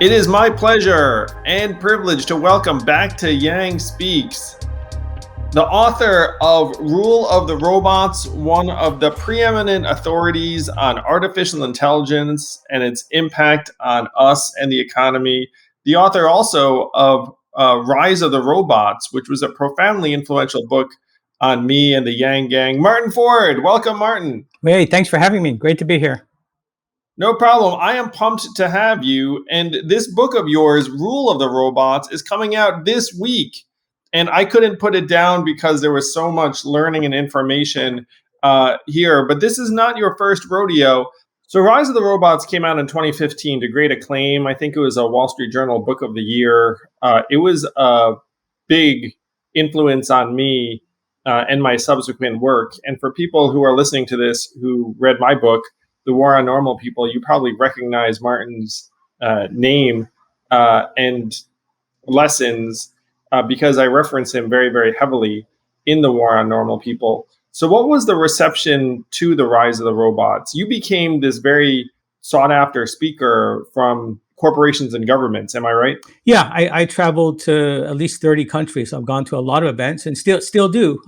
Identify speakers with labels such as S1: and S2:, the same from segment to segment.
S1: It is my pleasure and privilege to welcome back to Yang Speaks the author of Rule of the Robots, one of the preeminent authorities on artificial intelligence and its impact on us and the economy. The author also of Rise of the Robots, which was a profoundly influential book on me and the Yang Gang. Martin Ford, welcome, Martin.
S2: Hey, thanks for having me. Great to be here.
S1: No problem. I am pumped to have you. And this book of yours, Rule of the Robots, is coming out this week. And I couldn't put it down because there was so much learning and information here. But this is not your first rodeo. So Rise of the Robots came out in 2015 to great acclaim. I think it was a Wall Street Journal Book of the Year. It was a big influence on me and my subsequent work. And for people who are listening to this who read my book, The War on Normal People, you probably recognize Martin's name and lessons because I reference him very, very heavily in The War on Normal People. So what was the reception to the Rise of the Robots? You became this very sought after speaker from corporations and governments. Am I right?
S2: Yeah, I traveled to at least 30 countries. So I've gone to a lot of events and still do.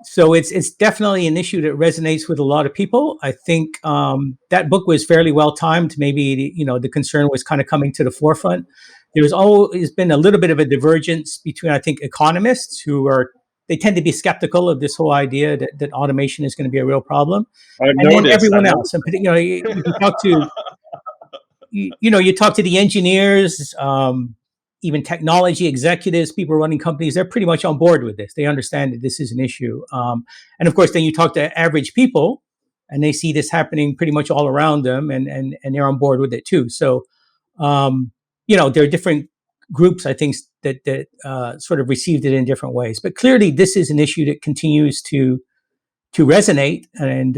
S2: So it's definitely an issue that resonates with a lot of people. I think that book was fairly well timed. Maybe the concern was kind of coming to the forefront. There's always been a little bit of a divergence between, I think, economists they tend to be skeptical of this whole idea that automation is going to be a real problem, and then everyone else. And you talk to you talk to the engineers. Even technology executives, people running companies, they're pretty much on board with this. They understand that this is an issue. And of course, then you talk to average people and they see this happening pretty much all around them and they're on board with it too. So, there are different groups, I think, that sort of received it in different ways. But clearly, this is an issue that continues to resonate. And,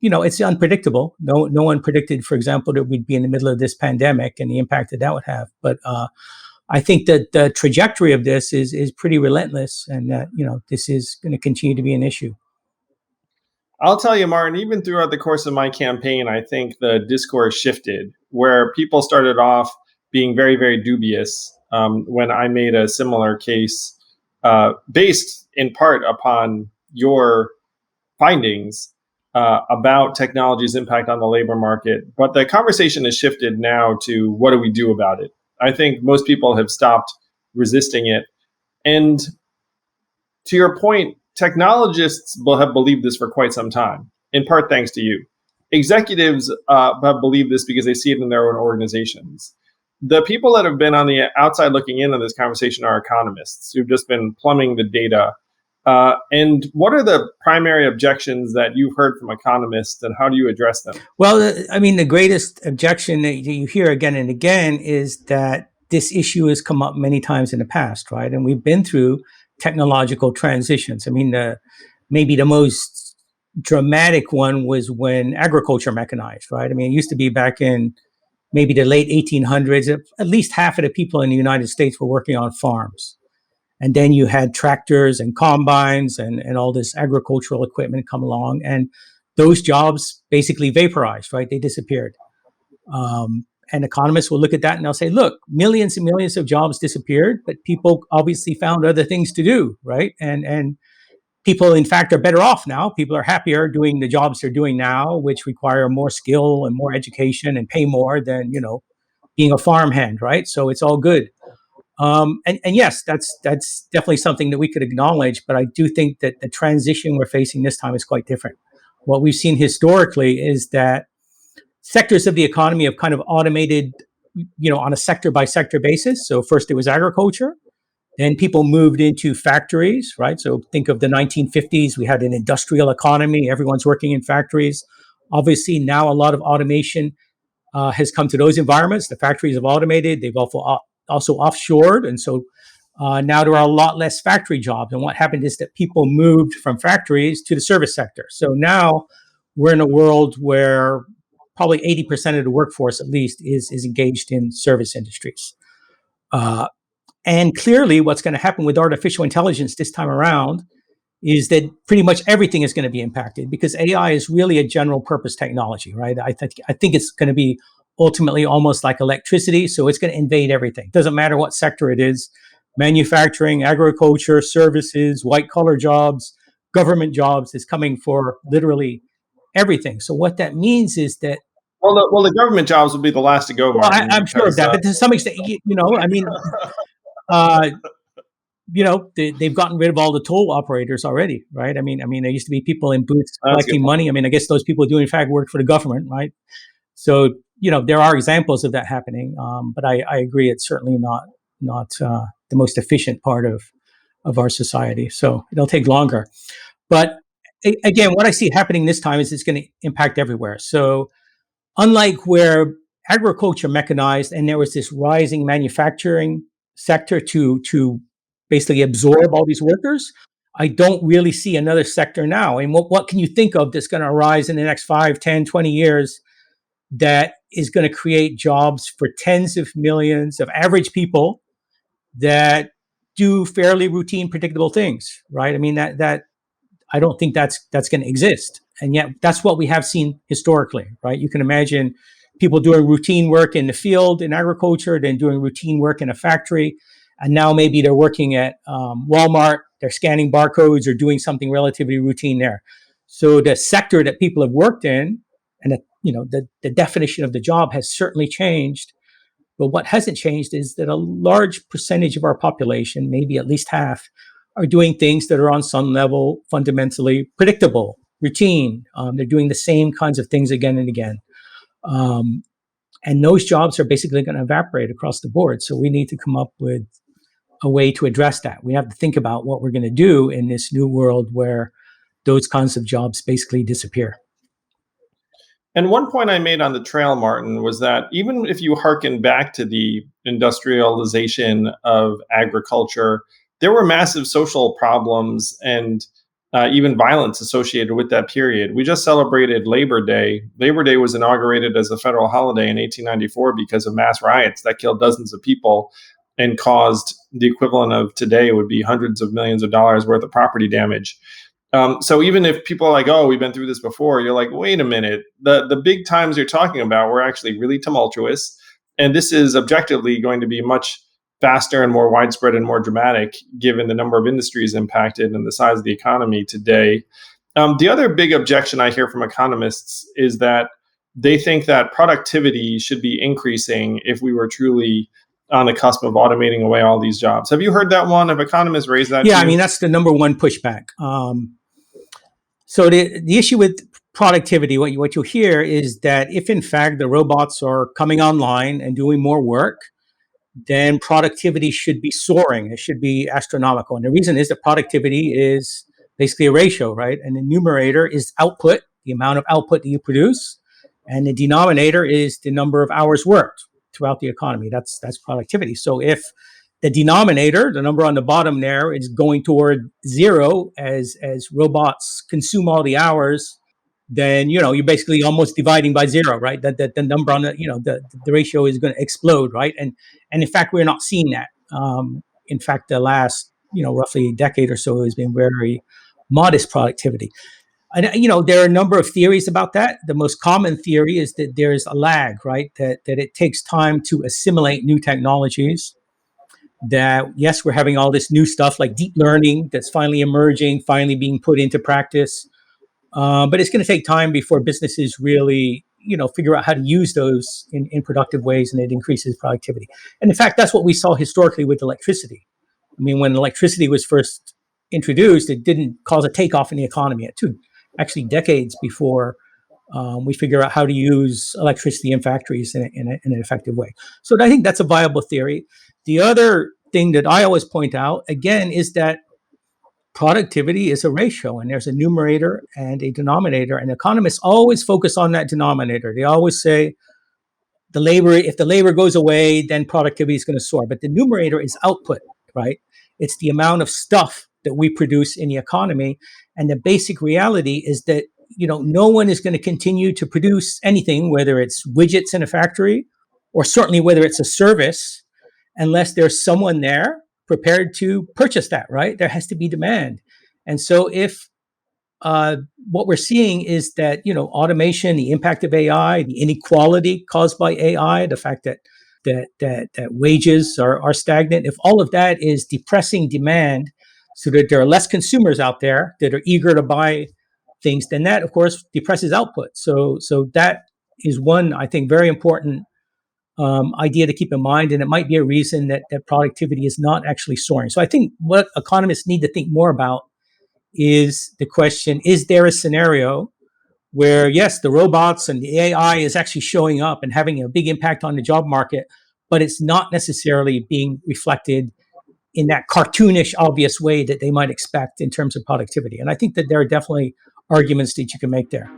S2: it's unpredictable. No one predicted, for example, that we'd be in the middle of this pandemic and the impact that would have. But I think that the trajectory of this is pretty relentless, and that this is going to continue to be an issue.
S1: I'll tell you, Martin, even throughout the course of my campaign, I think the discourse shifted where people started off being very, very dubious when I made a similar case based in part upon your findings about technology's impact on the labor market. But the conversation has shifted now to what do we do about it? I think most people have stopped resisting it. And to your point, technologists have believed this for quite some time, in part thanks to you. Executives have believed this because they see it in their own organizations. The people that have been on the outside looking in on this conversation are economists who've just been plumbing the data. And what are the primary objections that you've heard from economists, and how do you address them?
S2: Well, I mean, the greatest objection that you hear again and again is that this issue has come up many times in the past, right? And we've been through technological transitions. I mean, maybe the most dramatic one was when agriculture mechanized, right? I mean, it used to be back in maybe the late 1800s, at least half of the people in the United States were working on farms. And then you had tractors and combines and all this agricultural equipment come along. And those jobs basically vaporized, right? They disappeared. And economists will look at that and they'll say, look, millions and millions of jobs disappeared, but people obviously found other things to do, right? And people, in fact, are better off now. People are happier doing the jobs they're doing now, which require more skill and more education and pay more than, being a farmhand, right? So it's all good. And yes, that's definitely something that we could acknowledge, but I do think that the transition we're facing this time is quite different. What we've seen historically is that sectors of the economy have kind of automated, on a sector by sector basis. So first it was agriculture, then people moved into factories, right? So think of the 1950s, we had an industrial economy, everyone's working in factories. Obviously now a lot of automation has come to those environments. The factories have automated, they've also offshored. And so now there are a lot less factory jobs. And what happened is that people moved from factories to the service sector. So now we're in a world where probably 80% of the workforce, at least, is engaged in service industries. And clearly what's going to happen with artificial intelligence this time around is that pretty much everything is going to be impacted because AI is really a general purpose technology, right? I think it's going to be ultimately almost like electricity. So it's going to invade everything. Doesn't matter what sector it is: manufacturing, agriculture, services, white collar jobs, government jobs. Is coming for literally everything. So what that means is that,
S1: Well, the government jobs will be the last to go,
S2: well,
S1: Martin,
S2: I'm sure of
S1: because
S2: that, but to some extent, I mean, uh, they've gotten rid of all the toll operators already, right? I mean, there used to be people in booths
S1: that's a good
S2: collecting
S1: point.
S2: money. I mean, I guess those people do in fact work for the government, right? So there are examples of that happening, but I agree it's certainly not the most efficient part of our society. So it'll take longer. But again, what I see happening this time is it's going to impact everywhere. So unlike where agriculture mechanized and there was this rising manufacturing sector to basically absorb all these workers, I don't really see another sector now. And what can you think of that's going to arise in the next 5, 10, 20 years that is going to create jobs for tens of millions of average people that do fairly routine, predictable things, right? I mean, that I don't think that's going to exist. And yet that's what we have seen historically, right? You can imagine people doing routine work in the field in agriculture, then doing routine work in a factory. And now maybe they're working at Walmart, they're scanning barcodes or doing something relatively routine there. So the sector that people have worked in and the definition of the job has certainly changed. But what hasn't changed is that a large percentage of our population, maybe at least half, are doing things that are on some level fundamentally predictable, routine. They're doing the same kinds of things again and again. Um, and those jobs are basically going to evaporate across the board. So we need to come up with a way to address that. We have to think about what we're going to do in this new world where those kinds of jobs basically disappear.
S1: And one point I made on the trail, Martin, was that even if you hearken back to the industrialization of agriculture, there were massive social problems and even violence associated with that period. We just celebrated Labor Day. Labor Day was inaugurated as a federal holiday in 1894 because of mass riots that killed dozens of people and caused the equivalent of today would be hundreds of millions of dollars worth of property damage. So even if people are like, "Oh, we've been through this before," you're like, "Wait a minute. The big times you're talking about were actually really tumultuous, and this is objectively going to be much faster and more widespread and more dramatic given the number of industries impacted and the size of the economy today." The other big objection I hear from economists is that they think that productivity should be increasing if we were truly on the cusp of automating away all these jobs. Have you heard that one? Have economists raised that
S2: Yeah,
S1: to
S2: I mean,
S1: you?
S2: that's the number one pushback. So the issue with productivity, what you'll hear is that if in fact the robots are coming online and doing more work, then productivity should be soaring. It should be astronomical. And the reason is that productivity is basically a ratio, right? And the numerator is output, the amount of output that you produce, and the denominator is the number of hours worked throughout the economy. That's productivity. So if the denominator, the number on the bottom there, is going toward zero as robots consume all the hours, then you're basically almost dividing by zero, right? That the number on the ratio is going to explode, right? And in fact, we're not seeing that. In fact, the last roughly decade or so has been very modest productivity. And there are a number of theories about that. The most common theory is that there is a lag, right? That it takes time to assimilate new technologies. That yes, we're having all this new stuff like deep learning that's finally emerging, finally being put into practice. But it's going to take time before businesses really, figure out how to use those in productive ways, and it increases productivity. And in fact, that's what we saw historically with electricity. I mean, when electricity was first introduced, it didn't cause a takeoff in the economy. It took actually decades before we figure out how to use electricity in factories in an effective way. So I think that's a viable theory. The other thing that I always point out, again, is that productivity is a ratio, and there's a numerator and a denominator, and economists always focus on that denominator. They always say if the labor goes away, then productivity is going to soar. But the numerator is output, right? It's the amount of stuff that we produce in the economy. And the basic reality is that no one is going to continue to produce anything, whether it's widgets in a factory or certainly whether it's a service, unless there's someone there prepared to purchase that, right? There has to be demand. And so if what we're seeing is that, automation, the impact of AI, the inequality caused by AI, the fact that wages are stagnant, if all of that is depressing demand so that there are less consumers out there that are eager to buy things, then that, of course, depresses output. So that is one, I think, very important idea to keep in mind, and it might be a reason that productivity is not actually soaring. So I think what economists need to think more about is the question: is there a scenario where, yes, the robots and the AI is actually showing up and having a big impact on the job market, but it's not necessarily being reflected in that cartoonish, obvious way that they might expect in terms of productivity? And I think that there are definitely arguments that you can make there.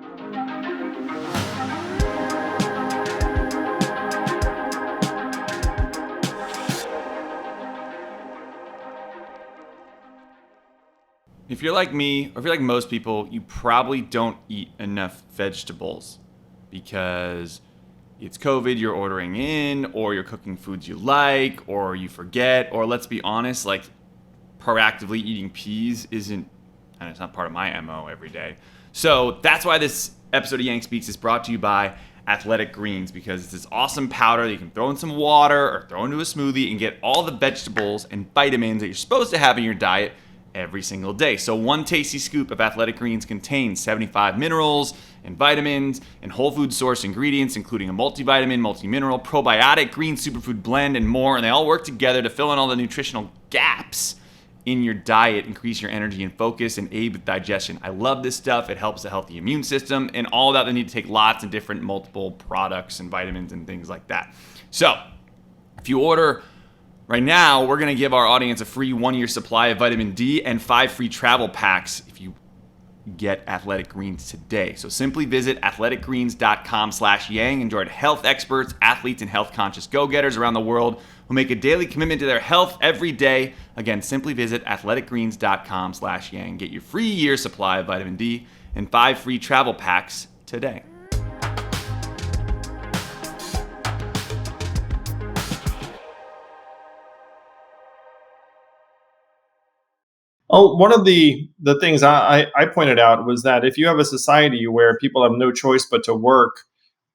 S3: If you're like me, or if you're like most people, you probably don't eat enough vegetables because it's COVID, you're ordering in, or you're cooking foods you like, or you forget, or let's be honest, like proactively eating peas isn't, and it's not part of my MO every day. So that's why this episode of Yang Speaks is brought to you by Athletic Greens, because it's this awesome powder that you can throw in some water or throw into a smoothie and get all the vegetables and vitamins that you're supposed to have in your diet every single day. So one tasty scoop of Athletic Greens contains 75 minerals and vitamins and whole food source ingredients, including a multivitamin, multi-mineral, probiotic, green superfood blend, and more. And they all work together to fill in all the nutritional gaps in your diet, increase your energy and focus, and aid with digestion. I love this stuff. It helps a healthy immune system, and all that they need to take lots of different multiple products and vitamins and things like that. So if you order right now, we're going to give our audience a free 1-year supply of vitamin D and 5 free travel packs if you get Athletic Greens today. So simply visit athleticgreens.com/yang and join health experts, athletes, and health conscious go-getters around the world who make a daily commitment to their health every day. Again, simply visit athleticgreens.com/yang. Get your free year supply of vitamin D and 5 free travel packs today.
S1: Oh, one of the things I pointed out was that if you have a society where people have no choice but to work,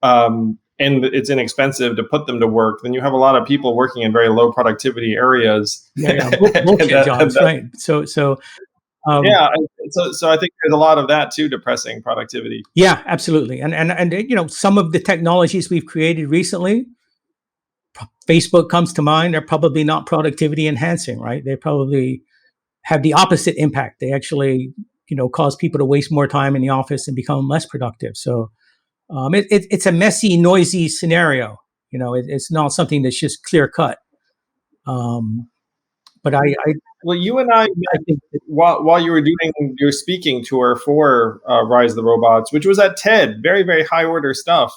S1: and it's inexpensive to put them to work, then you have a lot of people working in very low productivity areas.
S2: Yeah. Bullshit jobs, right? So
S1: yeah, so I think there's a lot of that too, depressing productivity.
S2: yeah, absolutely. And some of the technologies we've created recently, Facebook comes to mind. They're probably not productivity enhancing, right? They probably have the opposite impact. They actually, cause people to waste more time in the office and become less productive. So it's a messy, noisy scenario. It's not something that's just clear cut. But
S1: Well, you and I
S2: think that,
S1: while you were doing your speaking tour for Rise of the Robots, which was at TED, very, very high order stuff,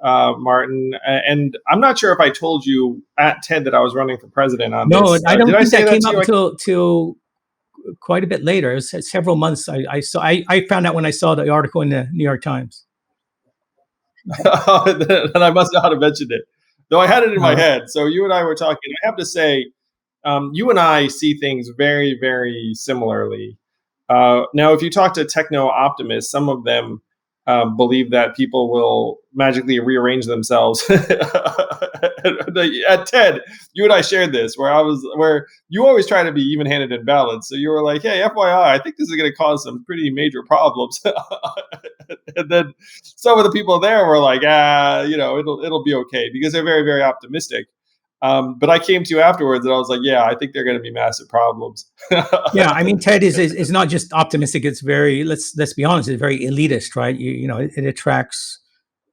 S1: Martin. And I'm not sure if I told you at TED that I was running for president on
S2: no,
S1: this.
S2: I don't
S1: Did I
S2: think
S1: say
S2: that
S1: that
S2: came
S1: to
S2: up
S1: you?
S2: till quite a bit later. It was several months. I found out when I saw the article in the New York Times.
S1: And I must not have mentioned it, though I had it in my
S2: Uh,
S1: head. So you and I were talking. I have to say, you and I see things very, very similarly. Now, if you talk to techno optimists, some of them believe that people will magically rearrange themselves. At TED, you and I shared this, where you always try to be even-handed and balanced. So you were like, "Hey, FYI, I think this is going to cause some pretty major problems." And then some of the people there were like, it'll be okay, because they're very, very optimistic. But I came to you afterwards and I was like, yeah, I think they're going to be massive problems.
S2: yeah, I mean, TED is not just optimistic. It's very, let's be honest, it's very elitist, right? It attracts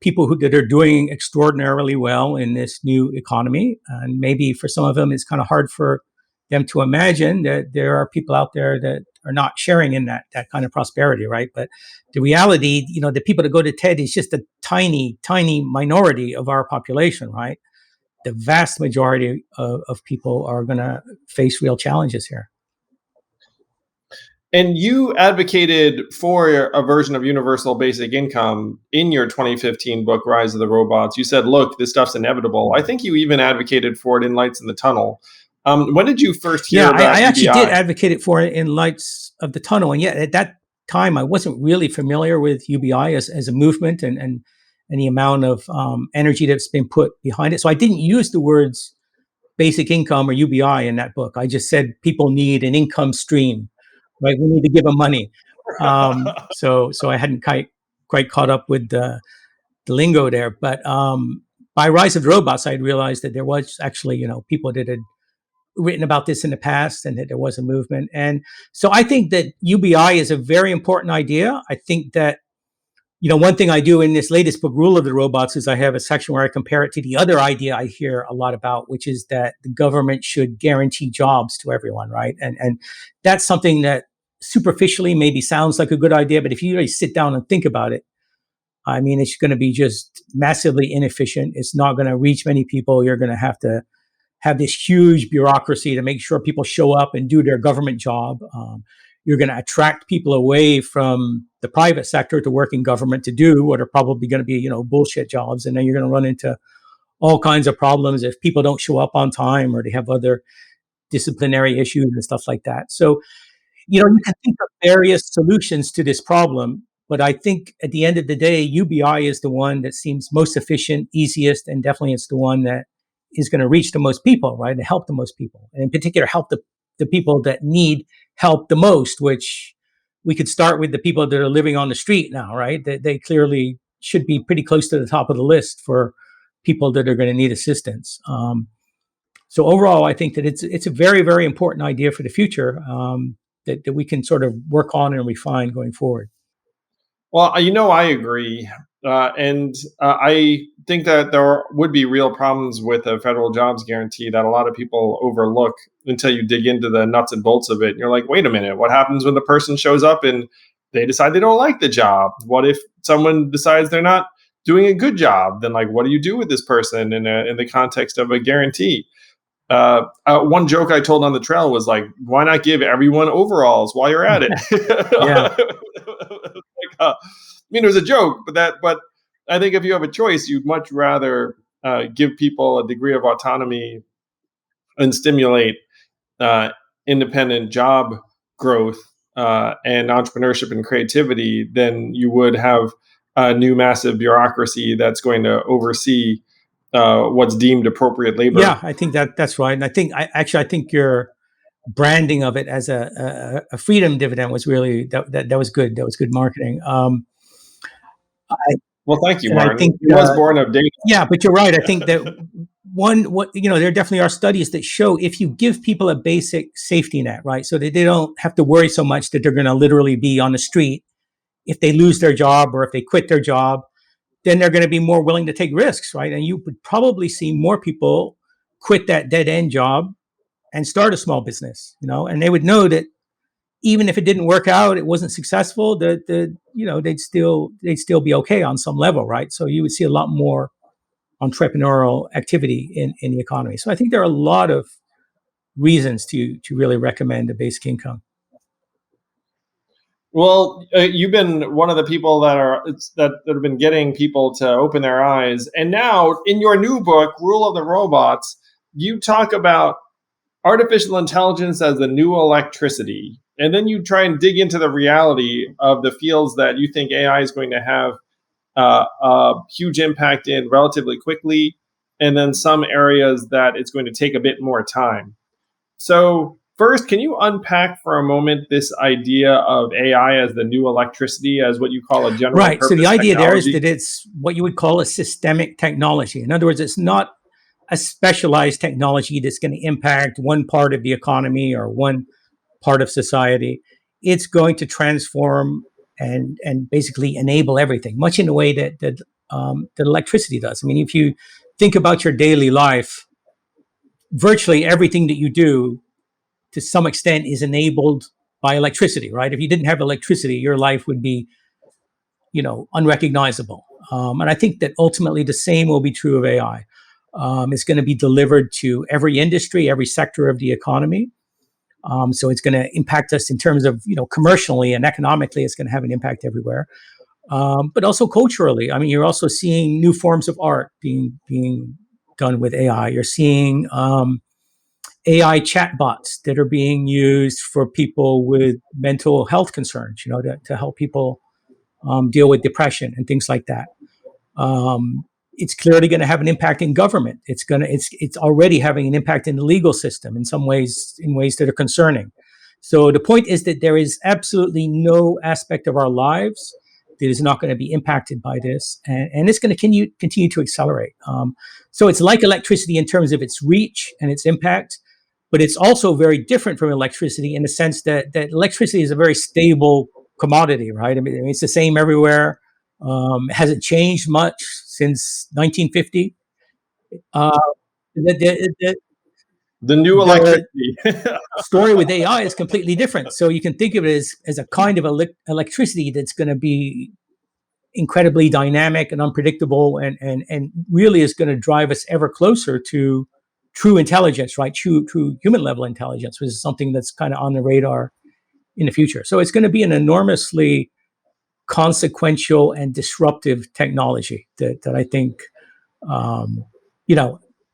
S2: people that are doing extraordinarily well in this new economy, and maybe for some of them, it's kind of hard for them to imagine that there are people out there that are not sharing in that kind of prosperity, right? But the reality, the people that go to TED is just a tiny, tiny minority of our population, right? The vast majority of people are going to face real challenges here.
S1: And you advocated for a version of universal basic income in your 2015 book, Rise of the Robots. You said, look, this stuff's inevitable. I think you even advocated for it in Lights in the Tunnel. When did you first hear
S2: Yeah,
S1: about
S2: I actually
S1: UBI?
S2: did advocate it for it in Lights of the Tunnel, and yeah, that time, I wasn't really familiar with UBI as a movement and the amount of energy that's been put behind it. So I didn't use the words basic income or UBI in that book. I just said people need an income stream, right? We need to give them money. So I hadn't quite caught up with the lingo there. But by Rise of the Robots, I realized that there was actually, people that had written about this in the past and that there was a movement. And so I think that UBI is a very important idea. I think that, one thing I do in this latest book, Rule of the Robots, is I have a section where I compare it to the other idea I hear a lot about, which is that the government should guarantee jobs to everyone, right? And that's something that superficially maybe sounds like a good idea, but if you really sit down and think about it, I mean, it's going to be just massively inefficient. It's not going to reach many people. You're going to have this huge bureaucracy to make sure people show up and do their government job. You're going to attract people away from the private sector to work in government to do what are probably going to be, bullshit jobs. And then you're going to run into all kinds of problems if people don't show up on time or they have other disciplinary issues and stuff like that. So, you can think of various solutions to this problem, but I think at the end of the day, UBI is the one that seems most efficient, easiest, and definitely it's the one that is going to reach the most people, right? And help the most people. And in particular, help the people that need help the most, which we could start with the people that are living on the street now, right? They clearly should be pretty close to the top of the list for people that are going to need assistance. So overall, I think that it's a very, very important idea for the future that we can sort of work on and refine going forward.
S1: Well, I agree. And I think that there would be real problems with a federal jobs guarantee that a lot of people overlook until you dig into the nuts and bolts of it. And you're like, wait a minute, what happens when the person shows up and they decide they don't like the job? What if someone decides they're not doing a good job? Then, like, what do you do with this person in the context of a guarantee? One joke I told on the trail was like, why not give everyone overalls while you're at it?
S2: Yeah.
S1: I mean, it was a joke, but I think if you have a choice, you'd much rather give people a degree of autonomy and stimulate independent job growth and entrepreneurship and creativity than you would have a new massive bureaucracy that's going to oversee what's deemed appropriate labor.
S2: Yeah, I think that's right. And I think your branding of it as a freedom dividend was really that was good. That was good marketing.
S1: Well, thank you, Martin.
S2: I think
S1: it was born of data.
S2: Yeah, but you're right. I think that there definitely are studies that show if you give people a basic safety net, right, so that they don't have to worry so much that they're going to literally be on the street if they lose their job or if they quit their job, then they're going to be more willing to take risks, right? And you would probably see more people quit that dead end job and start a small business, and they would know that even if it didn't work out, it wasn't successful, that they'd still be okay on some level, right? So you would see a lot more entrepreneurial activity in the economy. So I think there are a lot of reasons to really recommend a basic income.
S1: Well, you've been one of the people that have been getting people to open their eyes, and now in your new book, Rule of the Robots, you talk about artificial intelligence as the new electricity, and then you try and dig into the reality of the fields that you think AI is going to have a huge impact in relatively quickly, and then some areas that it's going to take a bit more time. So first, can you unpack for a moment this idea of AI as the new electricity, as what you call a general
S2: right?
S1: purpose
S2: So the idea
S1: technology?
S2: there is that it's what you would call a systemic technology. In other words, it's not a specialized technology that's going to impact one part of the economy or one part of society. It's going to transform and basically enable everything, much in the way that electricity does. I mean, if you think about your daily life, virtually everything that you do to some extent is enabled by electricity, right? If you didn't have electricity, your life would be, unrecognizable. And I think that ultimately the same will be true of AI. It's going to be delivered to every industry, every sector of the economy. So it's going to impact us in terms of, commercially and economically, it's going to have an impact everywhere. But also culturally. I mean, you're also seeing new forms of art being done with AI. You're seeing AI chatbots that are being used for people with mental health concerns, to help people deal with depression and things like that. It's clearly going to have an impact in government. It's already having an impact in the legal system in some ways, in ways that are concerning. So the point is that there is absolutely no aspect of our lives that is not going to be impacted by this, and it's going to continue to accelerate. So it's like electricity in terms of its reach and its impact, but it's also very different from electricity in the sense that electricity is a very stable commodity, right? I mean, it's the same everywhere. Hasn't changed much since 1950. Uh, the,
S1: The new
S2: the
S1: electricity.
S2: story with AI is completely different. So you can think of it as a kind of electricity that's going to be incredibly dynamic and unpredictable, and really is going to drive us ever closer to true intelligence, right? True human level intelligence, which is something that's kind of on the radar in the future. So it's going to be an enormously consequential and disruptive technology that I think, um,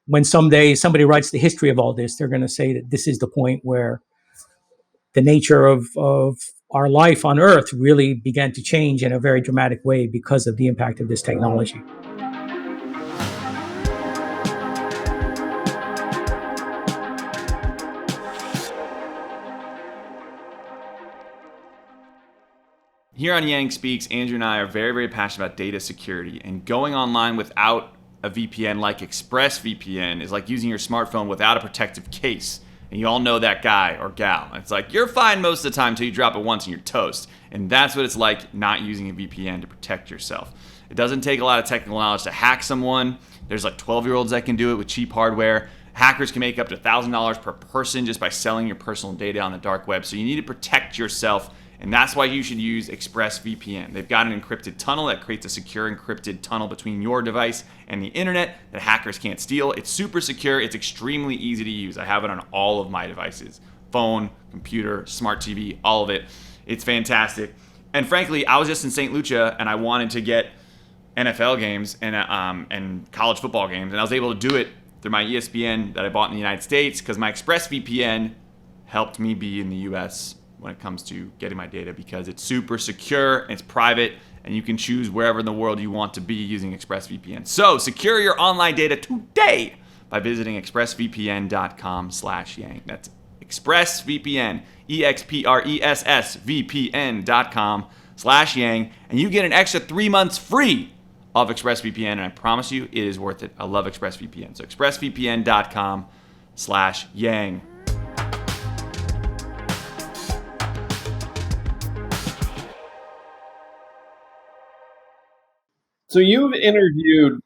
S2: when someday somebody writes the history of all this, they're going to say that this is the point where the nature of our life on Earth really began to change in a very dramatic way because of the impact of this technology.
S3: Here on Yang Speaks, Andrew and I are very, very passionate about data security, and going online without a VPN like ExpressVPN is like using your smartphone without a protective case. And you all know that guy or gal. It's like you're fine most of the time until you drop it once and you're toast. And that's what it's like not using a VPN to protect yourself. It doesn't take a lot of technical knowledge to hack someone. There's like 12-year-olds that can do it with cheap hardware. Hackers can make up to $1,000 per person just by selling your personal data on the dark web. So you need to protect yourself, and that's why you should use ExpressVPN. They've got an encrypted tunnel that creates a secure encrypted tunnel between your device and the internet that hackers can't steal. It's super secure. It's extremely easy to use. I have it on all of my devices: phone, computer, smart TV, all of it. It's fantastic. And frankly, I was just in St. Lucia and I wanted to get NFL games and college football games, and I was able to do it through my ESPN that I bought in the United States because my ExpressVPN helped me be in the US when it comes to getting my data, because it's super secure, and it's private, and you can choose wherever in the world you want to be using ExpressVPN. So secure your online data today by visiting expressvpn.com/yang. That's ExpressVPN, EXPRESSVPN.com/yang, and you get an extra 3 months free of ExpressVPN, and I promise you it is worth it. I love ExpressVPN. So expressvpn.com/yang.
S1: So you've interviewed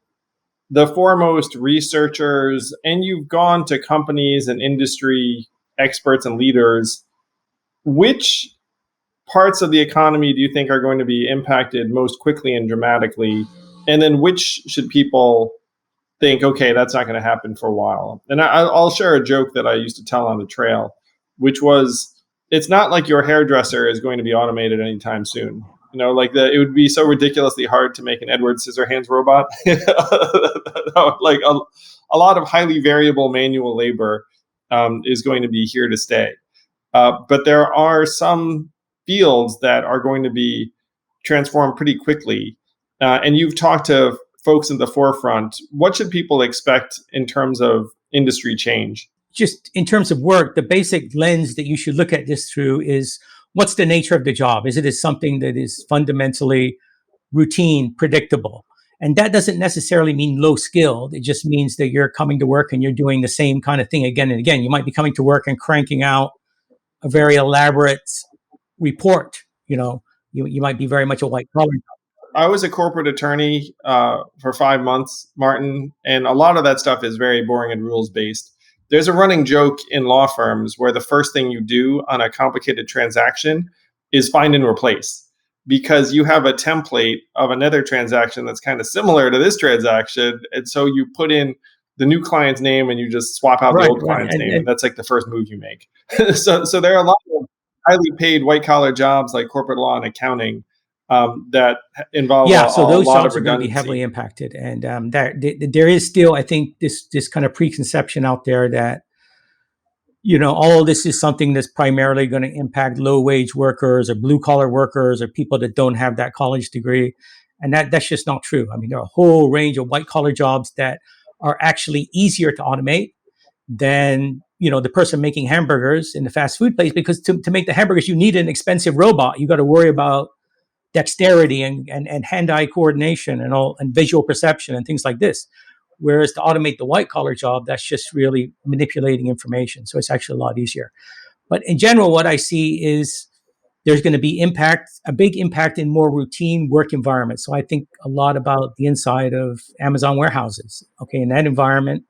S1: the foremost researchers, and you've gone to companies and industry experts and leaders. Which parts of the economy do you think are going to be impacted most quickly and dramatically? And then which should people think, okay, that's not going to happen for a while? And I'll share a joke that I used to tell on the trail, which was, it's not like your hairdresser is going to be automated anytime soon. Like it would be so ridiculously hard to make an Edward Scissorhands robot. Like a lot of highly variable manual labor is going to be here to stay. But there are some fields that are going to be transformed pretty quickly. And you've talked to folks in the forefront. What should people expect in terms of industry change?
S2: Just in terms of work, the basic lens that you should look at this through is, what's the nature of the job? Is it something that is fundamentally routine, predictable? And that doesn't necessarily mean low skilled. It just means that you're coming to work and you're doing the same kind of thing again and again. You might be coming to work and cranking out a very elaborate report. You might be very much a white collar.
S1: I was a corporate attorney for 5 months, Martin, and a lot of that stuff is very boring and rules based. There's a running joke in law firms where the first thing you do on a complicated transaction is find and replace, because you have a template of another transaction that's kind of similar to this transaction. And so you put in the new client's name and you just swap out the old client's name. And that's like the first move you make. So there are a lot of highly paid white collar jobs like corporate law and accounting that involve
S2: so those
S1: lot
S2: jobs
S1: of
S2: are going to be heavily impacted, and there is still, I think, this kind of preconception out there that all of this is something that's primarily going to impact low wage workers or blue collar workers or people that don't have that college degree. And that's just not true. I mean, there are a whole range of white collar jobs that are actually easier to automate than, the person making hamburgers in the fast food place, because to make the hamburgers, you need an expensive robot. You got to worry about dexterity and hand-eye coordination and visual perception and things like this. Whereas to automate the white collar job, that's just really manipulating information. So it's actually a lot easier. But in general, what I see is there's going to be a big impact in more routine work environments. So I think a lot about the inside of Amazon warehouses. Okay, in that environment,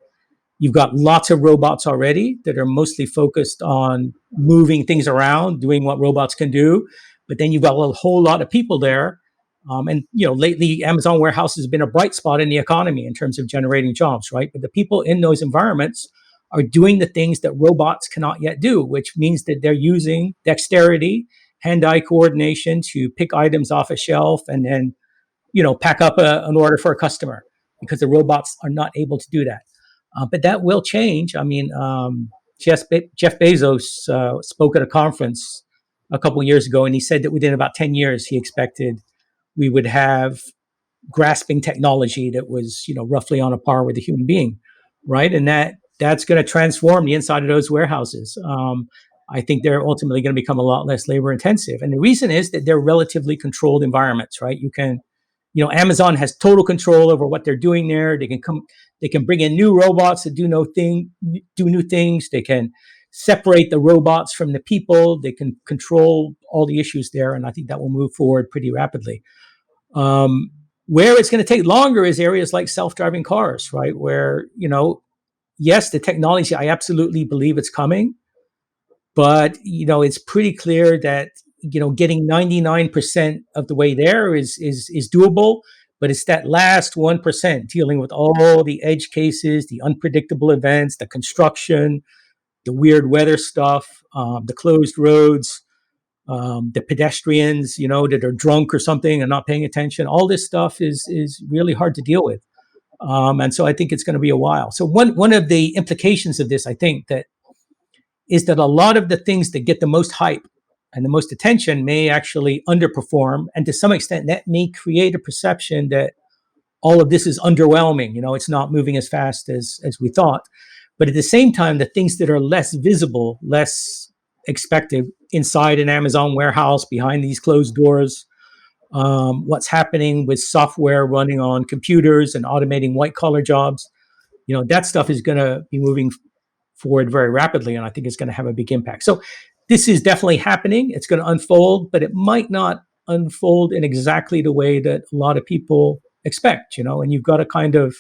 S2: you've got lots of robots already that are mostly focused on moving things around, doing what robots can do. But then you've got a whole lot of people there. And lately, Amazon warehouse has been a bright spot in the economy in terms of generating jobs, right? But the people in those environments are doing the things that robots cannot yet do, which means that they're using dexterity, hand-eye coordination to pick items off a shelf and then, pack up an order for a customer, because the robots are not able to do that. But that will change. I mean, Jeff Bezos spoke at a conference a couple of years ago, and he said that within about 10 years, he expected we would have grasping technology that was, roughly on a par with a human being, right? And that's going to transform the inside of those warehouses. I think they're ultimately going to become a lot less labor intensive. And the reason is that they're relatively controlled environments, right? Amazon has total control over what they're doing there. They can bring in new robots that do new things. They can separate the robots from the people. They can control all the issues there. And I think that will move forward pretty rapidly. Where it's going to take longer is areas like self-driving cars, right? Where, yes, the technology, I absolutely believe it's coming, but, it's pretty clear that, getting 99% of the way there is doable, but it's that last 1% dealing with all the edge cases, the unpredictable events, the construction, the weird weather stuff, the closed roads, the pedestrians, that are drunk or something and not paying attention. All this stuff is really hard to deal with. And so I think it's going to be a while. So one of the implications of this, I think, is that a lot of the things that get the most hype and the most attention may actually underperform. And to some extent, that may create a perception that all of this is underwhelming. It's not moving as fast as we thought. But at the same time, the things that are less visible, less expected inside an Amazon warehouse, behind these closed doors, what's happening with software running on computers and automating white collar jobs, that stuff is going to be moving forward very rapidly. And I think it's going to have a big impact. So this is definitely happening. It's going to unfold, but it might not unfold in exactly the way that a lot of people expect, and you've got to kind of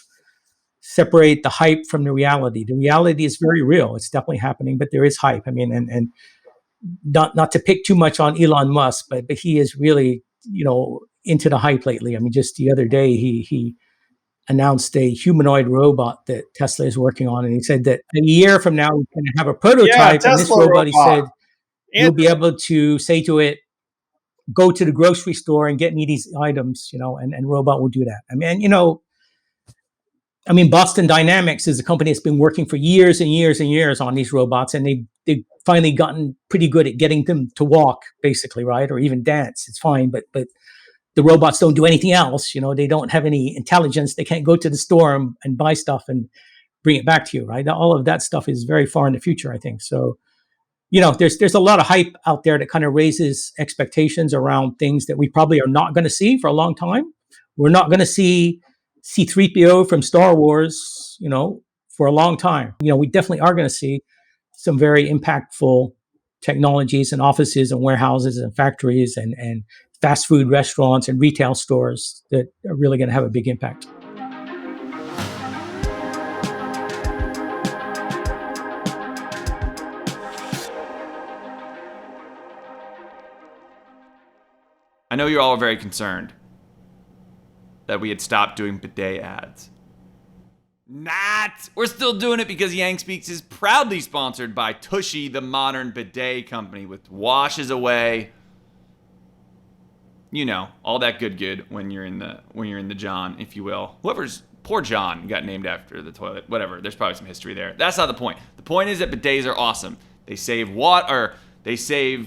S2: separate the hype from the reality. The reality is very real. It's definitely happening, but there is hype. I mean, and not to pick too much on Elon Musk, but he is really, into the hype lately. I mean, just the other day, he announced a humanoid robot that Tesla is working on. And he said that a year from now, we're going to have a prototype.
S1: Yeah,
S2: and this robot, he said, you'll be able to say to it, go to the grocery store and get me these items, and robot will do that. I mean, Boston Dynamics is a company that's been working for years and years and years on these robots. And they've finally gotten pretty good at getting them to walk, basically, right? Or even dance. It's fine. But the robots don't do anything else. They don't have any intelligence. They can't go to the store and buy stuff and bring it back to you, right? All of that stuff is very far in the future, I think. So, there's a lot of hype out there that kind of raises expectations around things that we probably are not going to see for a long time. We're not going to see C-3PO from Star Wars, for a long time. We definitely are going to see some very impactful technologies and offices and warehouses and factories and fast food restaurants and retail stores that are really going to have a big impact.
S3: I know you're all very concerned that we had stopped doing bidet ads. Not! We're still doing it because Yang Speaks is proudly sponsored by Tushy, the modern bidet company, with washes away. All that good when you're in the John, if you will. Whoever's poor John got named after the toilet. Whatever. There's probably some history there. That's not the point. The point is that bidets are awesome. They save water. They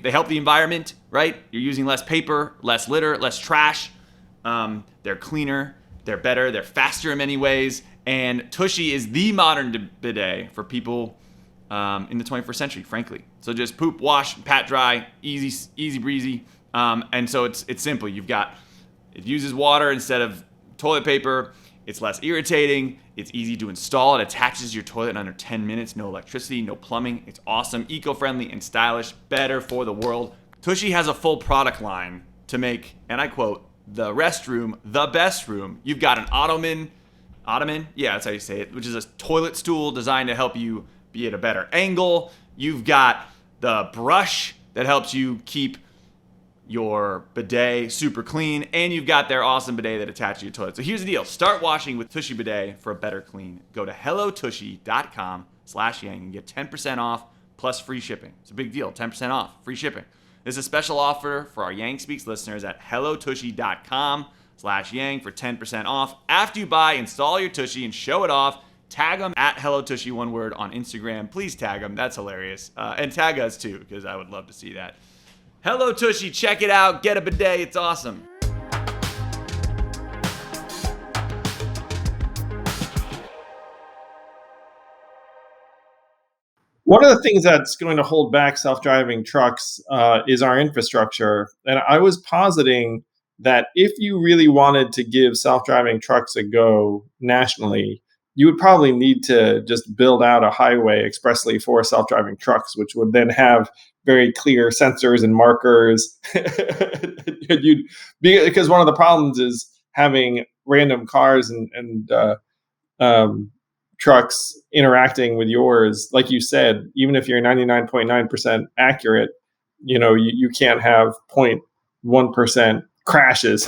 S3: help the environment, right? You're using less paper, less litter, less trash. They're cleaner. They're better. They're faster in many ways. And Tushy is the modern bidet for people in the 21st century, frankly. So just poop, wash, pat dry, easy breezy. And so it's simple. It uses water instead of toilet paper. It's less irritating. It's easy to install. It attaches to your toilet in under 10 minutes. No electricity, no plumbing. It's awesome, eco-friendly, and stylish. Better for the world. Tushy has a full product line to make, and I quote, the restroom the best room. You've got an ottoman, yeah, that's how you say it, which is a toilet stool designed to help you be at a better angle. You've got the brush that helps you keep your bidet super clean, and you've got their awesome bidet that attaches to your toilet. So here's the deal. Start washing with Tushy Bidet for a better clean. Go to hellotushy.com/yang and get 10% off plus free shipping. It's a big deal. 10% off, free shipping. This is a special offer for our Yang Speaks listeners at hellotushy.com/yang for 10% off. After you buy, install your Tushy and show it off. Tag them at hellotushy, one word, on Instagram. Please tag them. That's hilarious. And tag us too, because I would love to see that. Hello Tushy, check it out. Get a bidet. It's awesome.
S1: One of the things that's going to hold back self-driving trucks is our infrastructure. And I was positing that if you really wanted to give self-driving trucks a go nationally, you would probably need to just build out a highway expressly for self-driving trucks, which would then have very clear sensors and markers. Because one of the problems is having random cars and trucks interacting with yours. Like you said, even if you're 99.9% accurate, you can't have 0.1% crashes.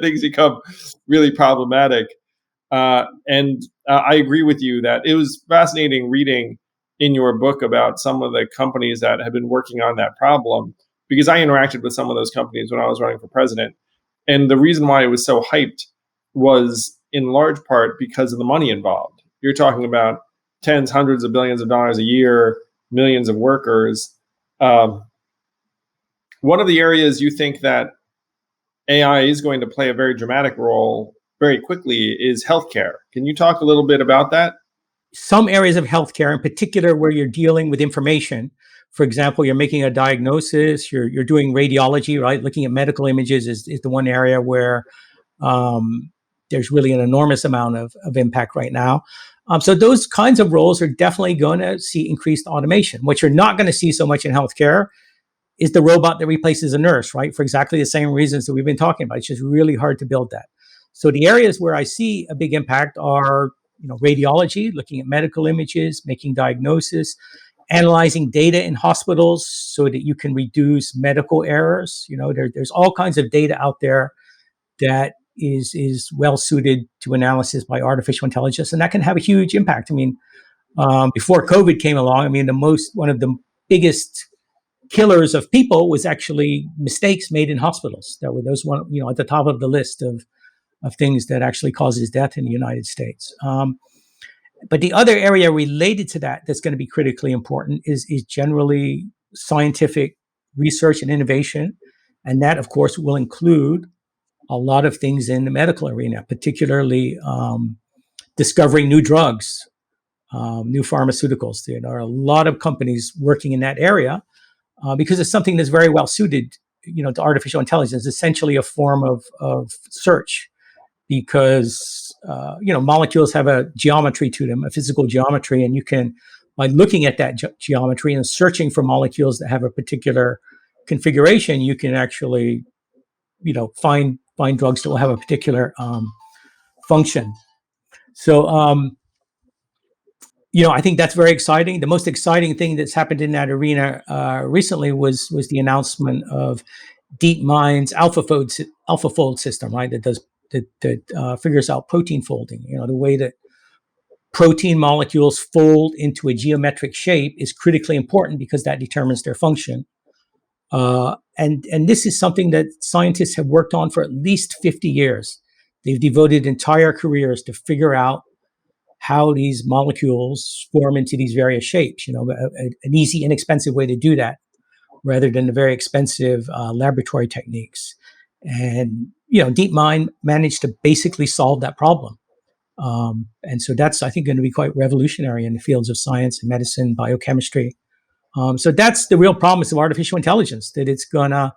S1: Things become really problematic. And I agree with you that it was fascinating reading in your book about some of the companies that have been working on that problem, because I interacted with some of those companies when I was running for president. And the reason why it was so hyped was in large part because of the money involved. You're talking about tens, hundreds of billions of dollars a year, millions of workers. One of the areas you think that AI is going to play a very dramatic role very quickly is healthcare. Can you talk a little bit about that?
S2: Some areas of healthcare, in particular, where you're dealing with information. For example, you're making a diagnosis, you're doing radiology, right? Looking at medical images is the one area where there's really an enormous amount of impact right now. So those kinds of roles are definitely going to see increased automation. What you're not going to see so much in healthcare is the robot that replaces a nurse, right? For exactly the same reasons that we've been talking about. It's just really hard to build that. So the areas where I see a big impact are, radiology, looking at medical images, making diagnosis, analyzing data in hospitals so that you can reduce medical errors. There's all kinds of data out there that is well suited to analysis by artificial intelligence, and that can have a huge impact. Before COVID came along, one of the biggest killers of people was actually mistakes made in hospitals. Those one, at the top of the list of things that actually causes death in the United States. But the other area related to that that's going to be critically important is generally scientific research and innovation. And that, of course, will include a lot of things in the medical arena, particularly discovering new drugs, new pharmaceuticals. There are a lot of companies working in that area because it's something that's very well suited, to artificial intelligence, essentially a form of search. Because molecules have a geometry to them, a physical geometry, and you can, by looking at that geometry and searching for molecules that have a particular configuration, you can actually, find drugs that will have a particular function. So, I think that's very exciting. The most exciting thing that's happened in that arena recently was the announcement of DeepMind's AlphaFold system, right? That figures out protein folding. The way that protein molecules fold into a geometric shape is critically important because that determines their function. And this is something that scientists have worked on for at least 50 years. They've devoted entire careers to figure out how these molecules form into these various shapes. An easy, inexpensive way to do that, rather than the very expensive laboratory techniques. And DeepMind managed to basically solve that problem. And so that's, I think, going to be quite revolutionary in the fields of science and medicine, biochemistry. So that's the real promise of artificial intelligence, that it's going to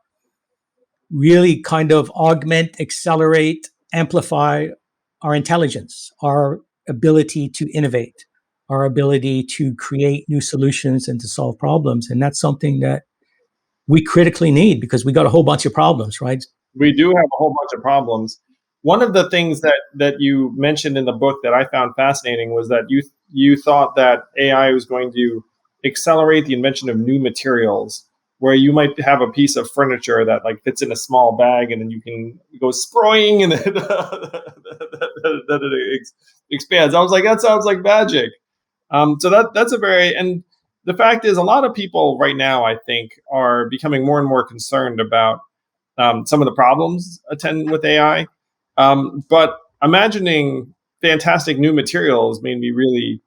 S2: really kind of augment, accelerate, amplify our intelligence, our ability to innovate, our ability to create new solutions and to solve problems. And that's something that we critically need, because we got a whole bunch of problems, right?
S1: We do have a whole bunch of problems. One of the things that you mentioned in the book that I found fascinating was that you thought that AI was going to accelerate the invention of new materials, where you might have a piece of furniture that like fits in a small bag, and then you can go spraying, and then that it expands. I was like, that sounds like magic. So that's a very, and the fact is, a lot of people right now, I think, are becoming more and more concerned about some of the problems attend with AI. But imagining fantastic new materials made me really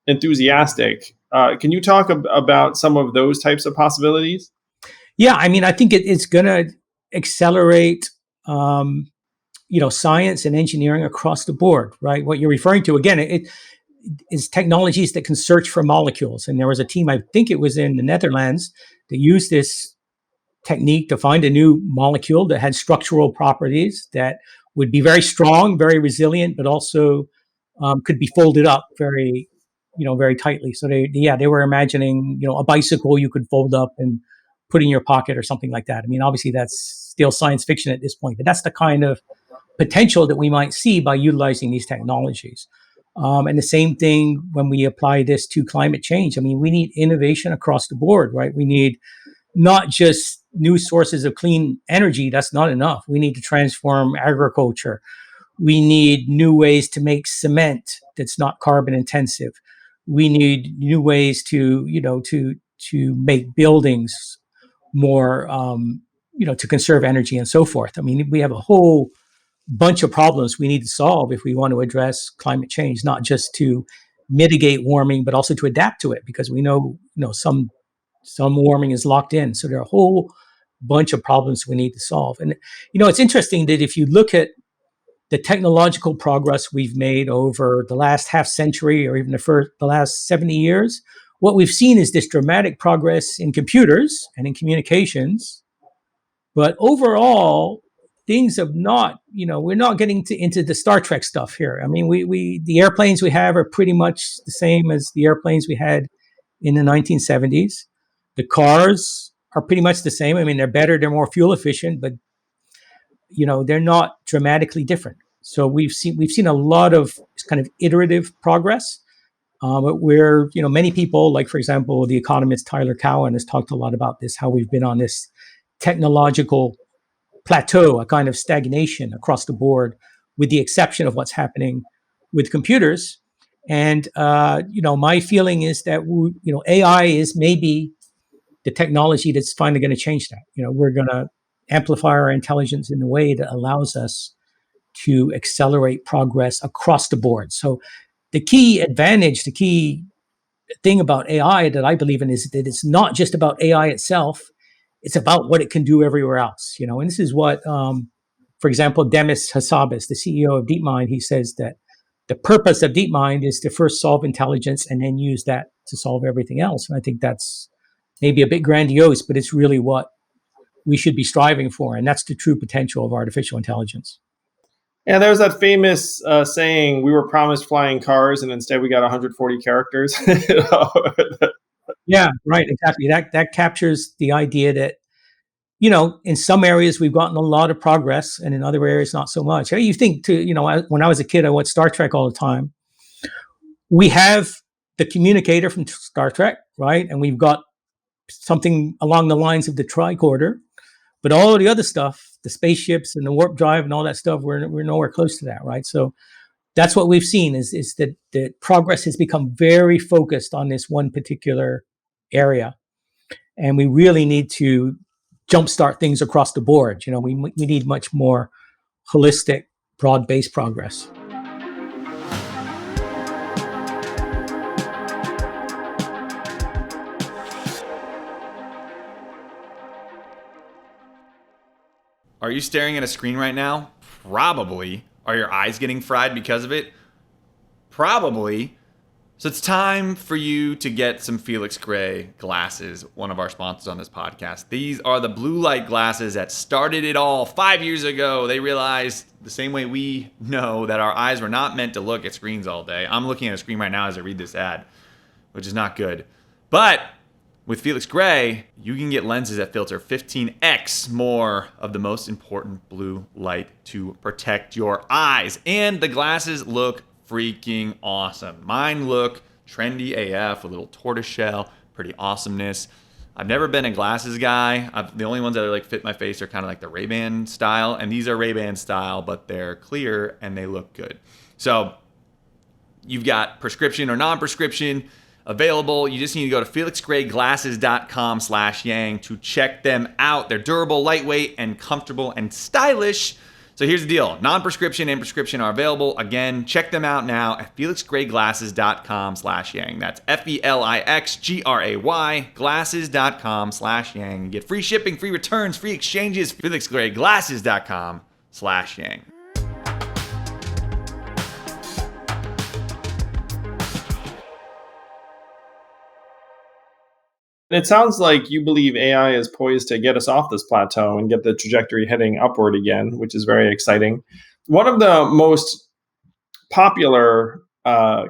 S1: enthusiastic. Can you talk about some of those types of possibilities?
S2: Yeah, I mean, I think it's going to accelerate, science and engineering across the board, right? What you're referring to, again, it is technologies that can search for molecules. And there was a team, I think it was in the Netherlands, that used this technique to find a new molecule that had structural properties that would be very strong, very resilient, but also could be folded up very tightly. So they were imagining, a bicycle you could fold up and put in your pocket or something like that. I mean, obviously that's still science fiction at this point, but that's the kind of potential that we might see by utilizing these technologies. And the same thing when we apply this to climate change. I mean, we need innovation across the board, right? We need not just new sources of clean energy. That's not enough. We need to transform agriculture. We need new ways to make cement that's not carbon intensive. We need new ways to make buildings more, to conserve energy and so forth. I mean, we have a whole bunch of problems we need to solve if we want to address climate change, not just to mitigate warming, but also to adapt to it, because we know, some warming is locked in. So there are a whole bunch of problems we need to solve. And, it's interesting that if you look at the technological progress we've made over the last half century, or even the last 70 years, what we've seen is this dramatic progress in computers and in communications. But overall, things have not, we're not getting into the Star Trek stuff here. I mean, the airplanes we have are pretty much the same as the airplanes we had in the 1970s. The cars are pretty much the same. I mean, they're better, they're more fuel efficient, but they're not dramatically different. So we've seen a lot of kind of iterative progress, where many people, like for example, the economist Tyler Cowen has talked a lot about this, how we've been on this technological plateau, a kind of stagnation across the board, with the exception of what's happening with computers. And my feeling is that AI is maybe the technology that's finally going to change that. We're going to amplify our intelligence in a way that allows us to accelerate progress across the board. So the key advantage, the key thing about AI that I believe in, is that it's not just about AI itself. It's about what it can do everywhere else. And this is what, for example, Demis Hassabis, the CEO of DeepMind, he says that the purpose of DeepMind is to first solve intelligence and then use that to solve everything else. And I think that's maybe a bit grandiose, but it's really what we should be striving for. And that's the true potential of artificial intelligence.
S1: Yeah, there's that famous saying, we were promised flying cars and instead we got 140 characters.
S2: Yeah, right, exactly. That captures the idea that, in some areas we've gotten a lot of progress, and in other areas not so much. You think when I was a kid, I watched Star Trek all the time. We have the communicator from Star Trek, right? And we've got something along the lines of the tricorder, but all of the other stuff, the spaceships and the warp drive and all that stuff, we're nowhere close to that, right? So that's what we've seen is that progress has become very focused on this one particular area, and we really need to jumpstart things across the board. We need much more holistic broad-based progress.
S3: Are you staring at a screen right now? Probably. Are your eyes getting fried because of it? Probably. So it's time for you to get some Felix Gray glasses, one of our sponsors on this podcast. These are the blue light glasses that started it all 5 years ago. They realized the same way we know that our eyes were not meant to look at screens all day. I'm looking at a screen right now as I read this ad, which is not good. But with Felix Gray, you can get lenses that filter 15x more of the most important blue light to protect your eyes. And the glasses look freaking awesome. Mine look trendy AF, a little tortoiseshell, pretty awesomeness. I've never been a glasses guy. The only ones that like fit my face are kind of like the Ray-Ban style, and these are Ray-Ban style, but they're clear and they look good. So you've got prescription or non-prescription available. You just need to go to felixgrayglasses.com/yang to check them out. They're durable, lightweight, and comfortable and stylish. So here's the deal. Non-prescription and prescription are available. Again, check them out now at felixgrayglasses.com/yang. That's FELIXGRAY glasses.com/yang. Get free shipping, free returns, free exchanges. felixgrayglasses.com/yang.
S1: It sounds like you believe AI is poised to get us off this plateau and get the trajectory heading upward again, which is very exciting. One of the most popular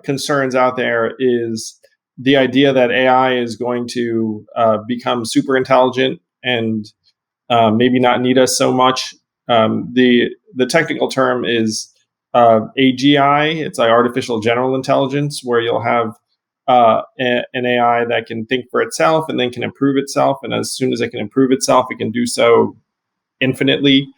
S1: concerns out there is the idea that AI is going to become super intelligent and maybe not need us so much. The technical term is AGI. It's like artificial general intelligence, where you'll have an AI that can think for itself and then can improve itself. And as soon as it can improve itself, it can do so infinitely.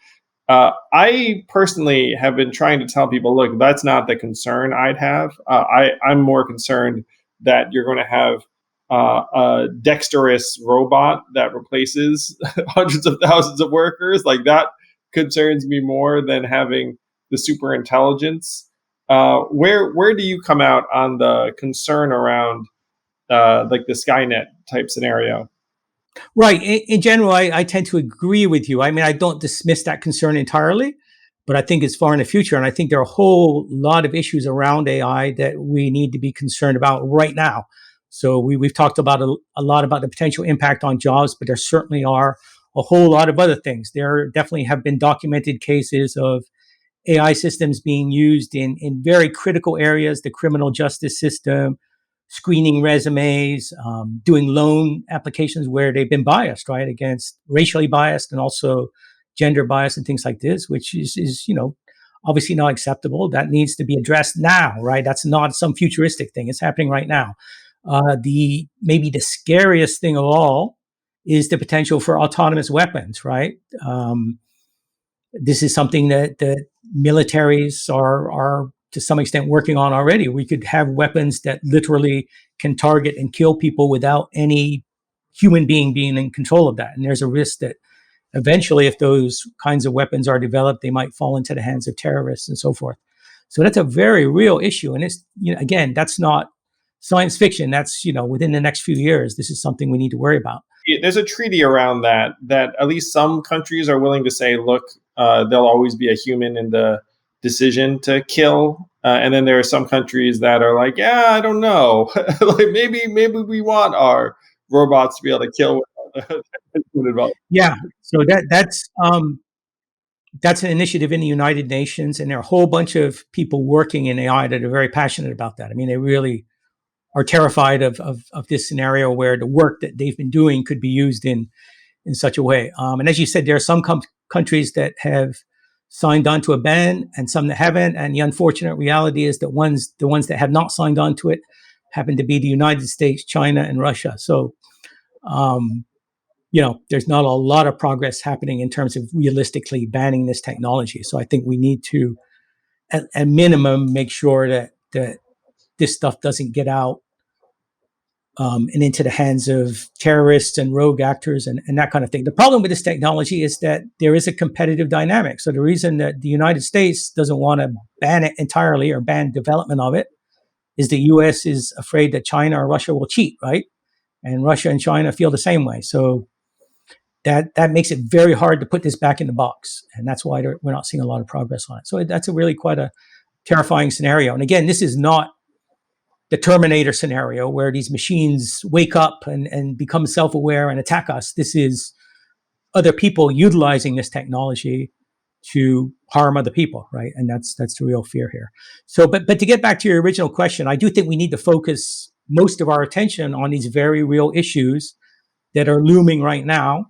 S1: I personally have been trying to tell people, look, that's not the concern I'd have. I'm more concerned that you're going to have a dexterous robot that replaces hundreds of thousands of workers. Like, that concerns me more than having the super intelligence. Where do you come out on the concern around like the Skynet type scenario?
S2: Right. In general, I tend to agree with you. I mean, I don't dismiss that concern entirely, but I think it's far in the future. And I think there are a whole lot of issues around AI that we need to be concerned about right now. So we've talked about a lot about the potential impact on jobs, but there certainly are a whole lot of other things. There definitely have been documented cases of AI systems being used in very critical areas, the criminal justice system, screening resumes, doing loan applications where they've been biased, right, against racially biased and also gender bias and things like this, which is obviously not acceptable. That needs to be addressed now, right? That's not some futuristic thing. It's happening right now. Maybe the scariest thing of all is the potential for autonomous weapons, right? This is something that militaries are to some extent working on already. We could have weapons that literally can target and kill people without any human being in control of that. And there's a risk that eventually, if those kinds of weapons are developed, they might fall into the hands of terrorists and so forth. So that's a very real issue. And it's, again, that's not science fiction. That's, within the next few years, this is something we need to worry about.
S1: There's a treaty around that at least some countries are willing to say, look, there'll always be a human in the decision to kill. And then there are some countries that are like, yeah, I don't know. Like maybe we want our robots to be able to kill.
S2: Yeah. So that's an initiative in the United Nations, and there are a whole bunch of people working in AI that are very passionate about that. I mean, they really are terrified of this scenario where the work that they've been doing could be used in such a way. And as you said, there are some countries that have signed on to a ban and some that haven't. And the unfortunate reality is that the ones that have not signed on to it happen to be the United States, China, and Russia. So, there's not a lot of progress happening in terms of realistically banning this technology. So I think we need to, at minimum, make sure that this stuff doesn't get out and into the hands of terrorists and rogue actors and that kind of thing. The problem with this technology is that there is a competitive dynamic. So the reason that the United States doesn't want to ban it entirely or ban development of it is the US is afraid that China or Russia will cheat, right? And Russia and China feel the same way. So that makes it very hard to put this back in the box. And that's why we're not seeing a lot of progress on it. So that's a really quite a terrifying scenario. And again, this is not the Terminator scenario where these machines wake up and become self-aware and attack us. This is other people utilizing this technology to harm other people, right? And that's the real fear here. So, but to get back to your original question, I do think we need to focus most of our attention on these very real issues that are looming right now.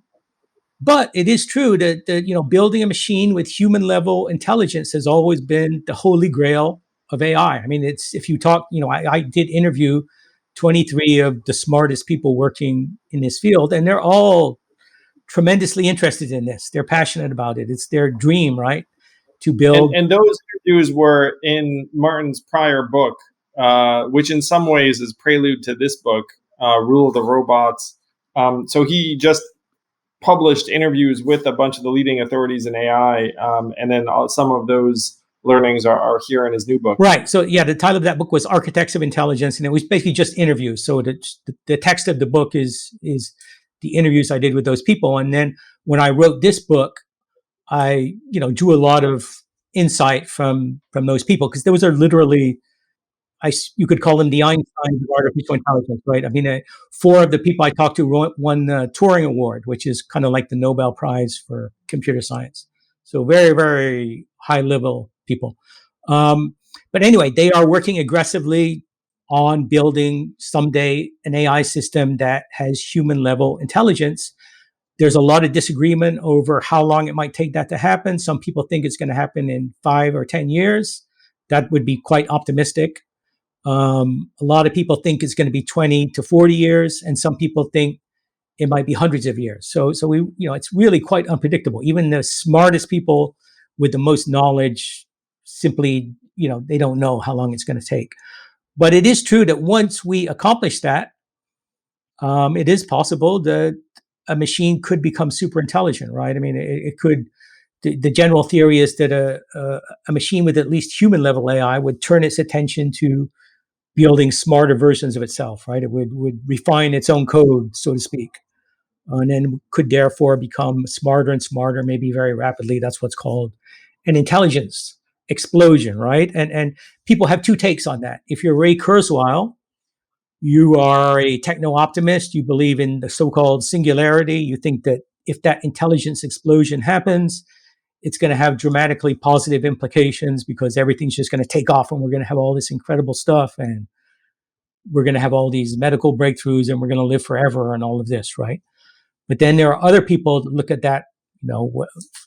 S2: But it is true that building a machine with human level intelligence has always been the holy grail of AI. I mean, it's if you talk, I did interview 23 of the smartest people working in this field, and they're all tremendously interested in this. They're passionate about it. It's their dream, right? To build.
S1: And those interviews were in Martin's prior book, which in some ways is prelude to this book, Rule of the Robots. So he just published interviews with a bunch of the leading authorities in AI, and then some of those learnings are here in his new book.
S2: Right. So yeah, the title of that book was Architects of Intelligence, and it was basically just interviews. So the text of the book is the interviews I did with those people. And then when I wrote this book, I drew a lot of insight from those people, because those are literally, you could call them the Einstein of artificial intelligence, right? I mean, 4 of the people I talked to won the Turing Award, which is kind of like the Nobel Prize for computer science. So very, very high level people. But anyway, they are working aggressively on building someday an AI system that has human level intelligence. There's a lot of disagreement over how long it might take that to happen. Some people think it's going to happen in 5 or 10 years. That would be quite optimistic. A lot of people think it's going to be 20 to 40 years, and some people think it might be hundreds of years. So we, it's really quite unpredictable. Even the smartest people with the most knowledge simply, they don't know how long it's going to take. But it is true that once we accomplish that, it is possible that a machine could become super intelligent, right? I mean, it could. The general theory is that a machine with at least human level AI would turn its attention to building smarter versions of itself, right? It would refine its own code, so to speak, and then could therefore become smarter and smarter, maybe very rapidly. That's what's called an intelligence explosion, right? And people have 2 takes on that. If you're Ray Kurzweil, you are a techno-optimist. You believe in the so-called singularity. You think that if that intelligence explosion happens, it's going to have dramatically positive implications, because everything's just going to take off and we're going to have all this incredible stuff and we're going to have all these medical breakthroughs and we're going to live forever and all of this, right? But then there are other people that look at that,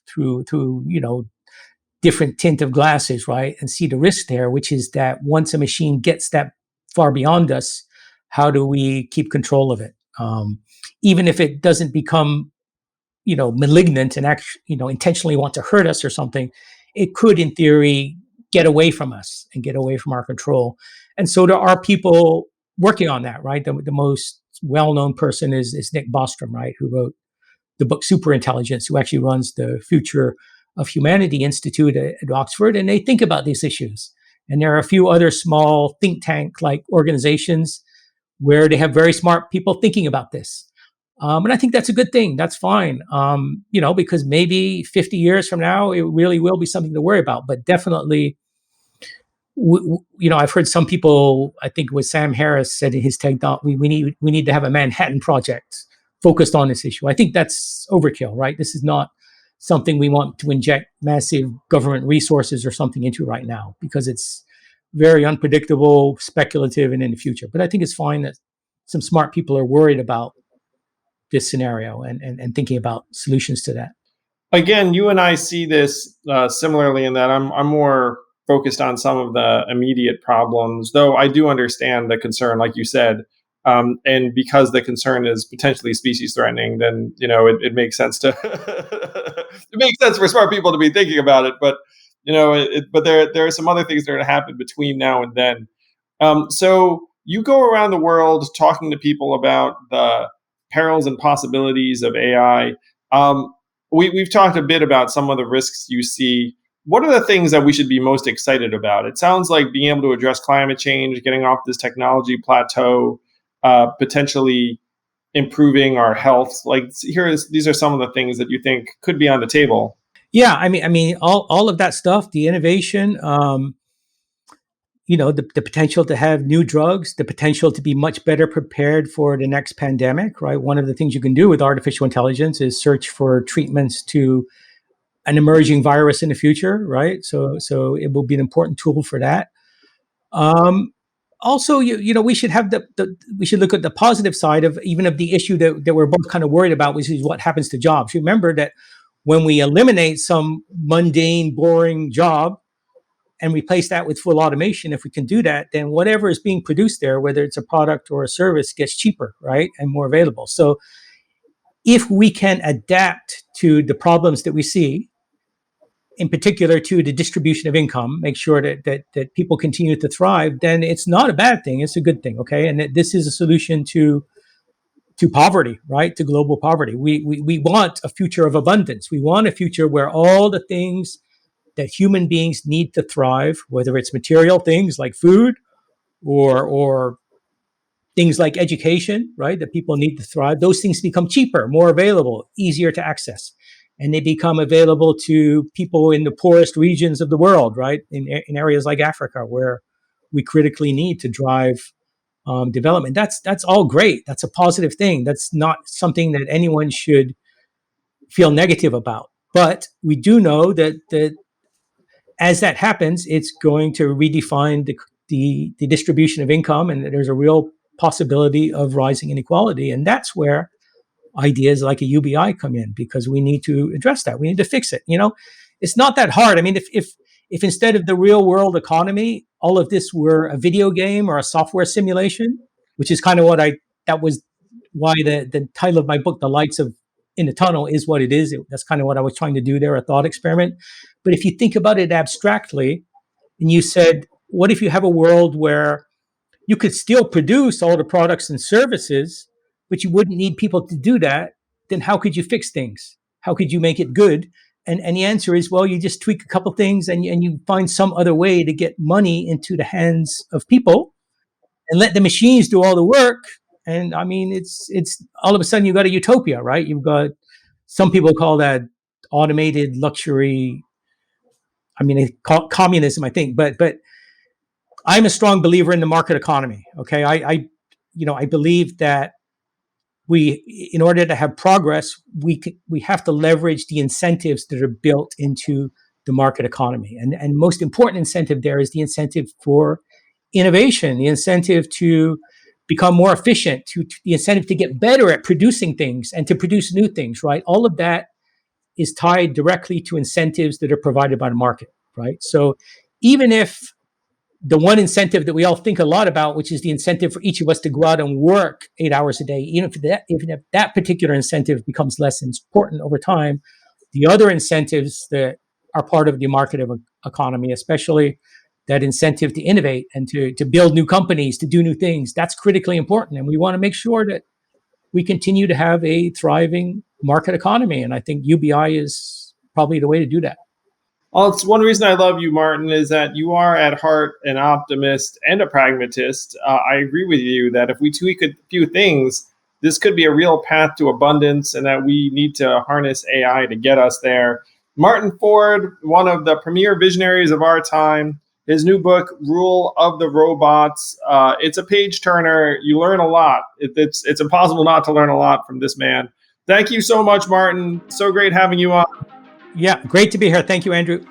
S2: through different tint of glasses, right? And see the risk there, which is that once a machine gets that far beyond us, how do we keep control of it? Even if it doesn't become malignant and intentionally want to hurt us or something, it could, in theory, get away from us and get away from our control. And so there are people working on that, right? The most well-known person is Nick Bostrom, right? Who wrote the book Superintelligence, who actually runs the Future of Humanity Institute at Oxford. And they think about these issues. And there are a few other small think tank-like organizations where they have very smart people thinking about this. And I think that's a good thing. That's fine. Because maybe 50 years from now, it really will be something to worry about. But definitely, I've heard some people, I think it was Sam Harris, said in his TED Talk, we need to have a Manhattan Project focused on this issue. I think that's overkill, right? This is not something we want to inject massive government resources or something into right now, because it's very unpredictable, speculative, and in the future. But I think it's fine that some smart people are worried about this scenario and thinking about solutions to that.
S1: Again, you and I see this similarly in that I'm more focused on some of the immediate problems, though I do understand the concern, like you said. And because the concern is potentially species threatening, then it makes sense to it makes sense for smart people to be thinking about it. But but there are some other things that are going to happen between now and then. So You go around the world talking to people about the perils and possibilities of AI. Um, we've talked a bit about some of the risks you see. What are the things that we should be most excited about? It sounds like being able to address climate change, getting off this technology plateau, potentially improving our health. Like these are some of the things that you think could be on the table.
S2: Yeah, I mean, all of that stuff, the innovation, the potential to have new drugs, the potential to be much better prepared for the next pandemic, right? One of the things you can do with artificial intelligence is search for treatments to an emerging virus in the future, right? So it will be an important tool for that. Um, Also, we should have we should look at the positive side of even of the issue that we're both kind of worried about, which is what happens to jobs. Remember that when we eliminate some mundane, boring job and replace that with full automation, if we can do that, then whatever is being produced there, whether it's a product or a service, gets cheaper, right, and more available. So if we can adapt to the problems that we see, in particular to the distribution of income, make sure that people continue to thrive, then it's not a bad thing. It's a good thing, okay? And that this is a solution to poverty, right? To global poverty. We want a future of abundance. We want a future where all the things that human beings need to thrive, whether it's material things like food or things like education, right? That people need to thrive. Those things become cheaper, more available, easier to access. And they become available to people in the poorest regions of the world, right? In areas like Africa, where we critically need to drive development. That's all great. That's a positive thing. That's not something that anyone should feel negative about. But we do know that as that happens, it's going to redefine the distribution of income, and there's a real possibility of rising inequality. And that's where ideas like a UBI come in, because we need to address that. We need to fix it. It's not that hard. I mean, if instead of the real world economy, all of this were a video game or a software simulation, which is kind of that was why the title of my book, The Lights of in the Tunnel, is what it is. That's kind of what I was trying to do there, a thought experiment. But if you think about it abstractly, and you said, what if you have a world where you could still produce all the products and services, but you wouldn't need people to do that? Then how could you fix things? How could you make it good? And the answer is, well, you just tweak a couple things and you find some other way to get money into the hands of people and let the machines do all the work. And I mean, it's all of a sudden you've got a utopia, right? You've got, some people call that automated luxury. I mean, they call it communism, I think, but I'm a strong believer in the market economy. Okay, I believe that in order to have progress, we have to leverage the incentives that are built into the market economy, and most important incentive there is the incentive for innovation, the incentive to become more efficient, the incentive to get better at producing things and to produce new things. Right, all of that is tied directly to incentives that are provided by the market. Right, so even if the one incentive that we all think a lot about, which is the incentive for each of us to go out and work 8 hours a day, even if that particular incentive becomes less important over time, the other incentives that are part of the market economy, especially that incentive to innovate and to build new companies, to do new things, that's critically important. And we want to make sure that we continue to have a thriving market economy. And I think UBI is probably the way to do that.
S1: Well, it's one reason I love you, Martin, is that you are at heart an optimist and a pragmatist. I agree with you that if we tweak a few things, this could be a real path to abundance, and that we need to harness AI to get us there. Martin Ford, one of the premier visionaries of our time, his new book, Rule of the Robots, it's a page turner. You learn a lot. It's impossible not to learn a lot from this man. Thank you so much, Martin. So great having you on.
S2: Yeah, great to be here. Thank you, Andrew.